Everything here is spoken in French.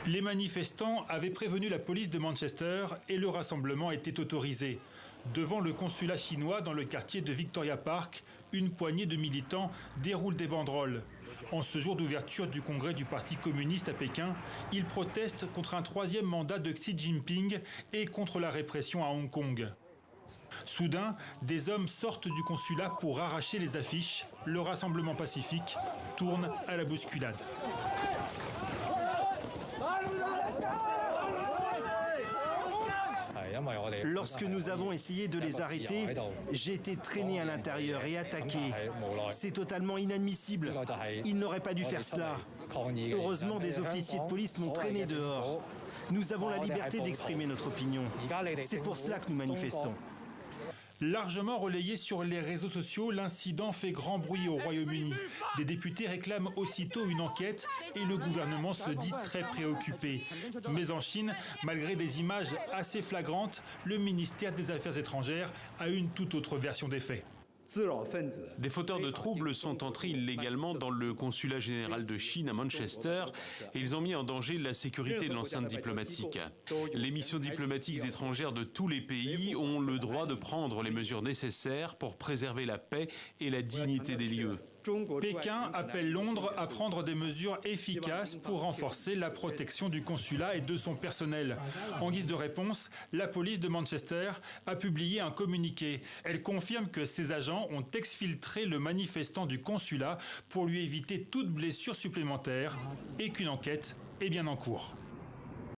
Les manifestants avaient prévenu la police de Manchester et le rassemblement était autorisé. Devant le consulat chinois dans le quartier de Victoria Park, une poignée de militants déroulent des banderoles. En ce jour d'ouverture du congrès du Parti communiste à Pékin, ils protestent contre un troisième mandat de Xi Jinping et contre la répression à Hong Kong. Soudain, des hommes sortent du consulat pour arracher les affiches. Le rassemblement pacifique tourne à la bousculade. Lorsque nous avons essayé de les arrêter, j'ai été traîné à l'intérieur et attaqué. C'est totalement inadmissible. Ils n'auraient pas dû faire cela. Heureusement, des officiers de police m'ont traîné dehors. Nous avons la liberté d'exprimer notre opinion. C'est pour cela que nous manifestons. Largement relayé sur les réseaux sociaux, l'incident fait grand bruit au Royaume-Uni. Des députés réclament aussitôt une enquête et le gouvernement se dit très préoccupé. Mais en Chine, malgré des images assez flagrantes, le ministère des Affaires étrangères a une toute autre version des faits. Des fauteurs de troubles sont entrés illégalement dans le consulat général de Chine à Manchester et ils ont mis en danger la sécurité de l'enceinte diplomatique. Les missions diplomatiques étrangères de tous les pays ont le droit de prendre les mesures nécessaires pour préserver la paix et la dignité des lieux. Pékin appelle Londres à prendre des mesures efficaces pour renforcer la protection du consulat et de son personnel. En guise de réponse, la police de Manchester a publié un communiqué. Elle confirme que ses agents ont exfiltré le manifestant du consulat pour lui éviter toute blessure supplémentaire et qu'une enquête est bien en cours.